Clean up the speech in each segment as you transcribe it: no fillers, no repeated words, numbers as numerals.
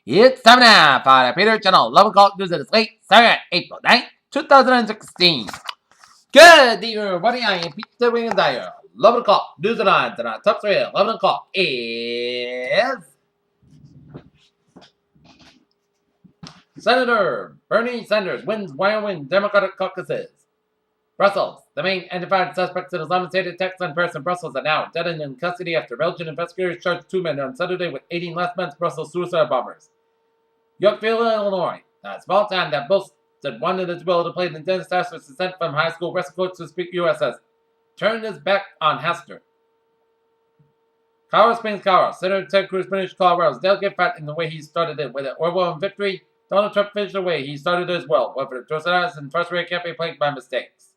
It's time now for the Peter Channel Love Call News of the Slate, Saturday, April 9th, 2016. Good evening, everybody. I am Peter Wiggins. 11 o'clock news and odds, and our top three at 11 o'clock is Senator Bernie Sanders wins Wyoming Democratic caucuses. Brussels. The main identified suspects in Islamic State attacks on Paris and Brussels are now dead and in custody after Belgian investigators charged two men on Saturday with aiding last month's Brussels suicide bombers. Yorkville, Illinois. A small town that boasted one in its will to play the dentist was sent from high school rescue coach to speak USS. Turned his back on Hester. Colorado Springs, Colorado. Senator Ted Cruz finished Colorado's delegate fight in the way he started it. With an overwhelming victory, Donald Trump finished the way he started it as well, but for Torsadas and frustrated campaign plagued by mistakes.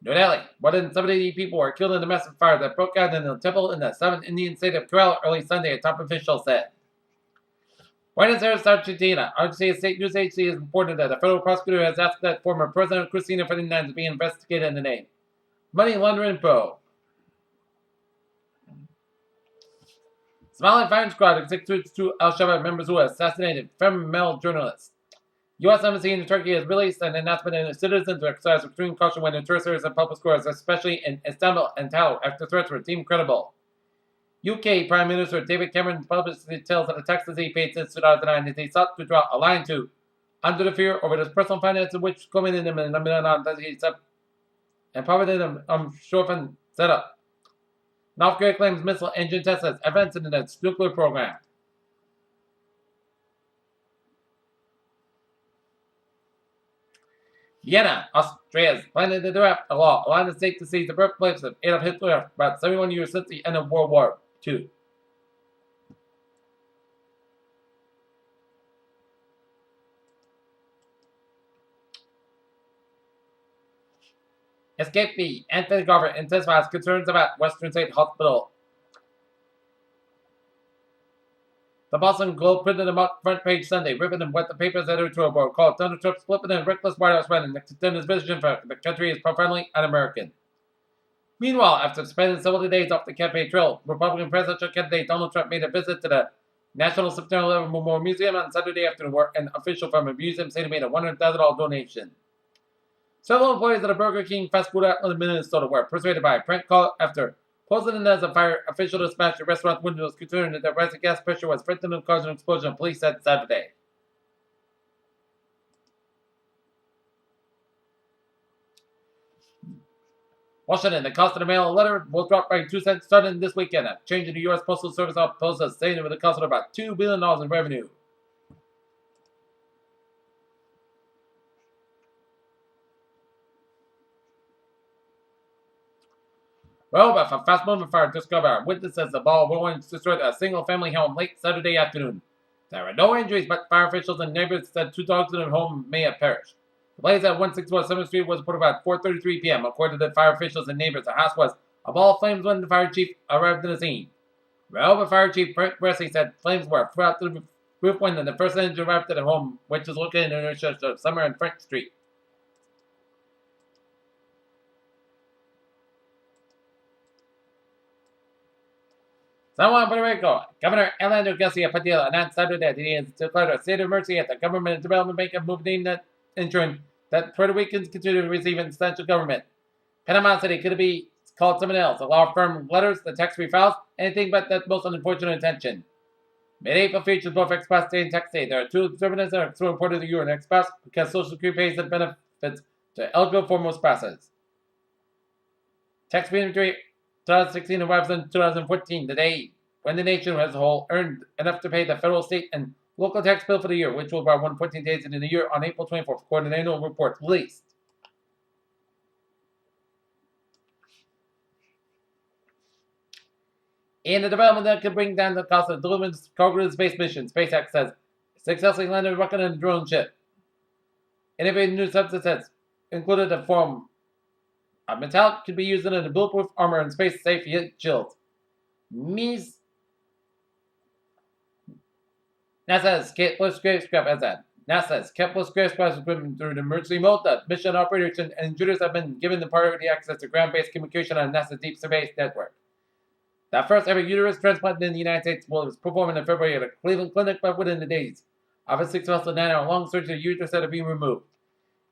New Delhi. More than 70 people were killed in a massive fire that broke out in a temple in the southern Indian state of Kerala early Sunday, a top official said. Buenos Aires, Argentina. Argentina State News Agency has reported that a federal prosecutor has asked that former President Cristina Fernandez to be investigated in the name money laundering probe. Somali firing squad executes two Al-Shabaab members who assassinated female journalists. U.S. Embassy in Turkey has released an announcement that citizens to exercise extreme caution when tourists and public squares, especially in Istanbul and Tal, after threats were deemed credible. UK Prime Minister David Cameron published details of the taxes he paid since 2009 as he sought to draw a line to under the fear over his personal finances, which culminated in a million that he and poverty Shorfen set up. North Korea claims missile engine tests as evidence in its nuclear program. Vienna, Austria is planning to draft a law allowing the state to seize the birthplace of Adolf Hitler about 71 years since the end of World War II. Escapee Anthony Garver intensifies concerns about Western State Hospital. The Boston Globe printed a front page Sunday, ripping and wet the paper's editorial board called Donald Trump's flippant and reckless White House run and extend his vision for the country is profoundly un-American. Meanwhile, after spending several days off the campaign trail, Republican presidential candidate Donald Trump made a visit to the National September 11 Memorial Museum on Saturday afternoon, where an official from the museum said he made a $100,000 donation. Several employees at a Burger King fast food outlet in Minnesota were persuaded by a prank call after posing as a fire official to smash the restaurant windows, considering that the rising gas pressure was threatening to cause an explosion, police said Saturday. Washington, the cost of the mail letter will drop by 2 cents starting this weekend. A change in the U.S. Postal Service post has stated with a cost of about $2 billion in revenue. Well, but a fast-moving fire discovered witnesses the ball rolling destroyed a single-family home late Saturday afternoon. There were no injuries, but fire officials and neighbors said 2 dogs in the home may have perished. The blaze at 161 7th Street was reported about 4:33 p.m. According to the fire officials and neighbors, the house was a ball of flames when the fire chief arrived on the scene. Well, the fire chief Frank Bressy said flames were throughout the roof when the first engine arrived at the home, which is located in the intersection of Summer and French Street. San Juan, Puerto Rico. Governor Alejandro Garcia Padilla announced Saturday that he has declared a state of emergency at the Government Development Bank of moving that ensuring that Puerto Ricans continue to receive substantial government. Panama City could be called someone else. The law firm letters, the tax refiles, anything but that most unfortunate intention. Mid-April features both Express Day and Tax Day. There are 2 observances that are so important to you in Express because Social Security pays the benefits to eligible for most process. Tax payment 2016 arrives in 2014, the day when the nation as a whole earned enough to pay the federal, state, and local tax bill for the year, which will be 114 days in the year on April 24th, according to an annual report released. In the development that could bring down the cost of delivering cargo to space missions, SpaceX says successfully landed a rocket and a drone ship. Innovative new substances included a form of metallic could be used in a bulletproof armor and space safe shields. NASA's Kepler spacecraft has that. NASA's Kepler spacecraft has been through the emergency mode. The mission operators and intruders have been given the priority access to ground-based communication on NASA's deep space network. The first ever uterus transplant in the United States was performed in February at a Cleveland clinic, but within the days of a 6-month, 9-hour-long surgery, the uterus had to be removed.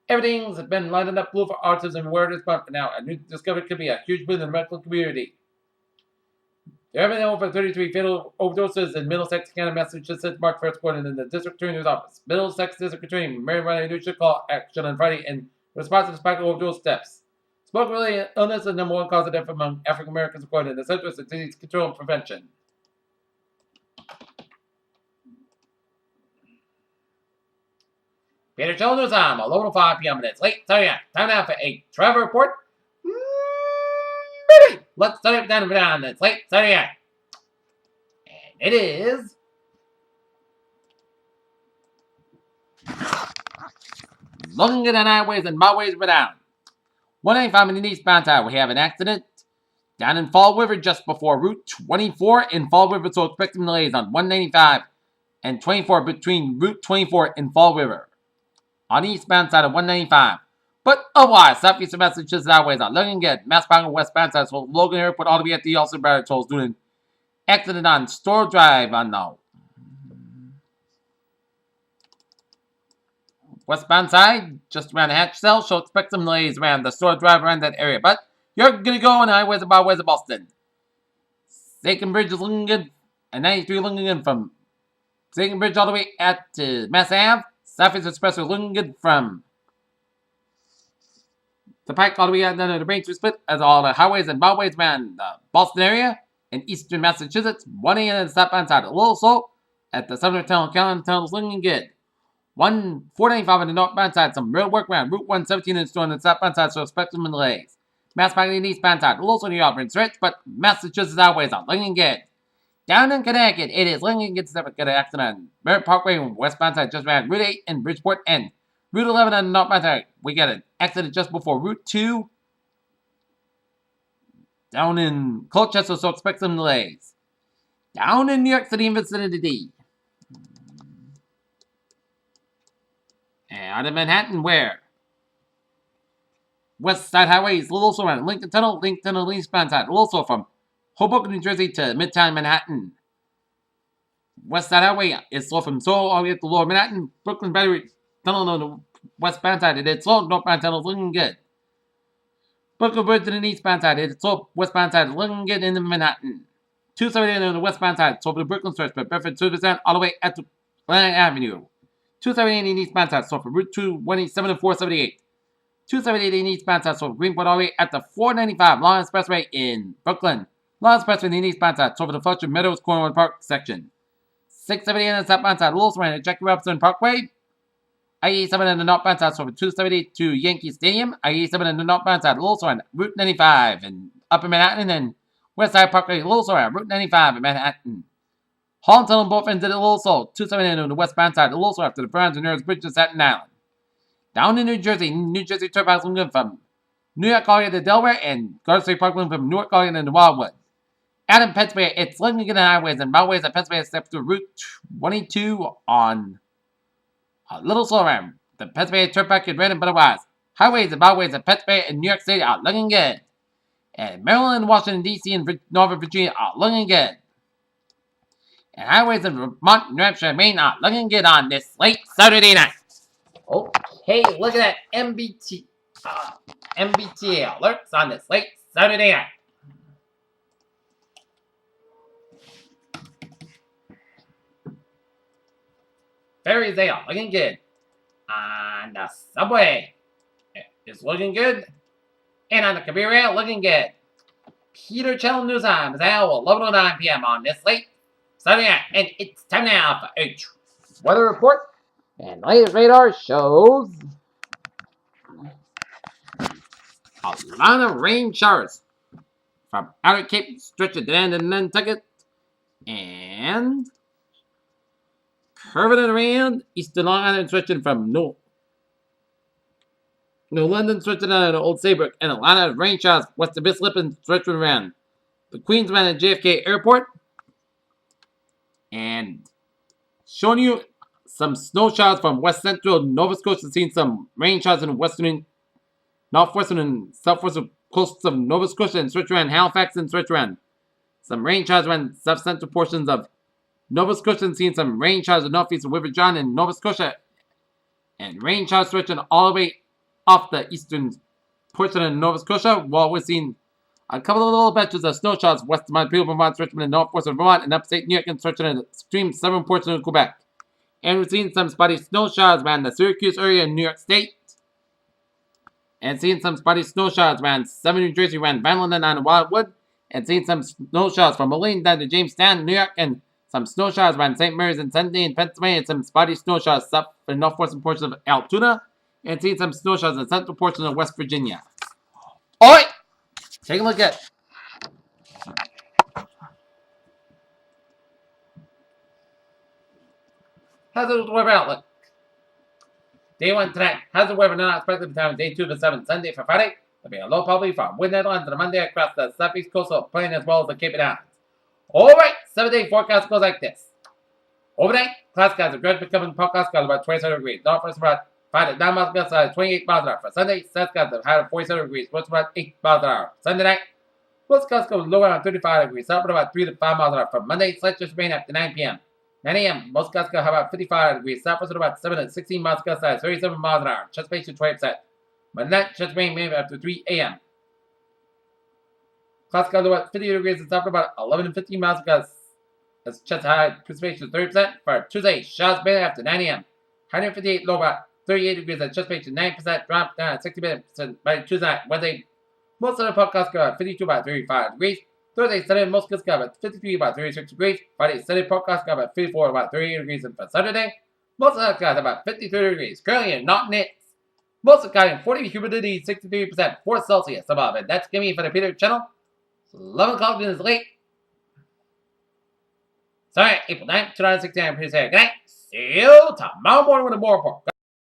Everything's been lining up blue for autism awareness month, but now a new discovery could be a huge boon in the medical community. There have been over 33 fatal overdoses in Middlesex County, Massachusetts, March 1st, according to the district attorney's office. Middlesex District Attorney Mary Ryan should call action on Friday in response to the spike of overdose deaths. Smoke-related illness is the number one cause of death among African Americans, according to the Centers for Disease Control and Prevention. Peter Childers, 11:05 p.m. It's late. So yeah, time now for a travel report. Let's start it down. It's late. So yeah, and it is looking at the highways and byways but down. 195 in the eastbound side, we have an accident down in Fall River just before Route 24 in Fall River, so expecting delays on 195 and 24 between Route 24 and Fall River. On the eastbound side of 195. But otherwise, southeastern Massachusetts highways are looking good. Massbound and westbound side, so Logan Airport all the way at the Austin Barrett tolls doing an accident on Store Drive on the westbound side, just around the hatch cell, so expect some delays around the Store Drive around that area. But you're going to go on the highways and byways of Boston. Sagan Bridge is looking good, and 93 looking good from Sagan Bridge all the way at Mass Ave. Southeast Expressway looking good from the Pike all the way out down to the Braintree Split, as all the highways and byways around the Boston area and eastern Massachusetts. 180 on the southbound side, a little slow at the southern town county tunnels looking good. 495 on the northbound side, some real work around Route 117 and store on the southbound side, so expect some delays. Massbound on the eastbound side, a little slow in the Auburn stretch, but Massachusetts highways are looking good. Down in Connecticut, it is looking good to get an accident on Merritt Parkway on westbound side, just around Route 8 in Bridgeport, and Route 11 on the northbound side. We got an accident just before Route 2 down in Colchester, so expect some delays. Down in New York City and vicinity. And out of Manhattan, where? West Side Highway is a little slow around Lincoln Tunnel eastbound side, a little slow from Hoboken, New Jersey to Midtown Manhattan. West Side Highway is slow from Seoul all the way to Lower Manhattan. Brooklyn Battery Tunnel on the westbound side, it is slow. Northbound tunnel is looking good. Brooklyn Bridge to the eastbound side, it is slow. Westbound side is looking good into Manhattan. 278 on the westbound side, so for the Brooklyn stretch, but Bedford Service Center all the way at Atlantic Avenue. 278 in the eastbound side, so for Route 2, 187 and 478. 278 in the eastbound side, so for Greenport all the way at the 495 Long Expressway in Brooklyn. Long Expressway in the eastbound side, so for the Fletcher Meadows Cornwall Park section. 678 on the southbound side, Little Swing at Jackie Robinson Parkway. I-87 on the northbound side, so for 278 to Yankee Stadium. I-87 on the northbound side, Little Swing, Route 95 in Upper Manhattan, and West Side Parkway, Little Swing, Route 95 in Manhattan. Hall and Tunnel both ends at a Little Soul, 278 on the westbound side, a Little Swing after the Browns and Nerds Bridge to Staten Island. Down in New Jersey Turnpike looking from New York all the way to Delaware, and Garden State Park looking from Newark all the way to Wildwood. Out in Pennsylvania, it's looking good on highways and byways at Pennsylvania steps to Route 22 on a little slow around the Pennsylvania Turnpike and random, but otherwise, highways and byways at Pennsylvania and New York City are looking good. And Maryland, Washington, D.C., and Northern Virginia are looking good. And highways in Vermont, New Hampshire, and Maine are looking good on this late Saturday night. Okay, look at that MBTA alerts on this late Saturday night. Ferries, they are looking good. On the subway, it's looking good. And on the Kabir Rail, looking good. Peter Channel News Time is now 11:09 p.m. on this late Saturday night. And it's time now for a weather report. And the latest radar shows a lot of rain showers from Outer Cape, stretching down to Nantucket, and curving it around Eastern Long Island, stretching from New London, stretching out to Old Saybrook, and a lot of rain showers west of Islip and stretching around the Queensland and JFK Airport, and showing you some snow showers from west central Nova Scotia, seeing some rain showers in western, northwestern, and southwestern coasts of Nova Scotia, and stretch around Halifax and stretch around some rain showers around south-central portions of Nova Scotia and seeing some rain showers in northeast of River John in Nova Scotia. And rain showers stretching all the way off the eastern portion of Nova Scotia, while we're seeing a couple of little patches of snow showers west of Montreal, Vermont, Richmond, and northwestern Vermont, and upstate New York, and stretching in the extreme southern portion of Quebec. And we're seeing some spotty snow showers around the Syracuse area in New York State. And seeing some spotty snow showers around southern New Jersey, around Vineland and on Wildwood. And seeing some snow showers from Moline down to Jamestown, New York, and some snow showers around St. Mary's and Sunday in Pennsylvania, and some spotty snow showers up in the northwestern portion of Altoona. And seeing some snow showers in the central portion of West Virginia. Alright! Take a look at hazardous weather outlook. Day 1 tonight. Hazardous weather not expected between day 2 to 7 Sunday for Friday. There'll be a low probability for wind islands on Monday across the southeast coastal plain as well as the Cape Islands. Alright, 7-day forecast goes like this. Overnight, cloud skies are gradually becoming forecast skies about 27 degrees. Northwest about 5 to 9 miles per hour, 28 miles an hour. For Sunday, south skies are high at 47 degrees, west about 8 miles an hour. Sunday night, west skies go lower around 35 degrees, south about 3 to 5 miles an hour. For Monday, slight just rain after 9 p.m. 9 a.m., most skies go about 55 degrees, southwest at about 7 to 16 miles per hour, 37 miles an hour. Chest patient 20%. But night, just rain maybe after 3 a.m. Clouds skies about 50 degrees and south about 11 to 15 miles per hour. As chest high, precipitation 30%. For Tuesday, showers mainly after 9 a.m. 158 low about 38 degrees and precipitation 9%. Drop down at 60% by Tuesday night. Wednesday, most of the podcast go at 52 by 35 degrees. Thursday, Sunday, most of go at 53 by 36 degrees. Friday, Sunday, podcast go at 54 by 38 degrees. And for Saturday, most of the guys about 53 degrees. Currently in Norton Hits. Most of the guys 40 humidity 63%, 4 Celsius above. And that's Gimme for the Peter channel. 11 o'clock is late. Sorry, April 9th, 2016. I'm pretty sad. Good night. See you tomorrow morning with a more report.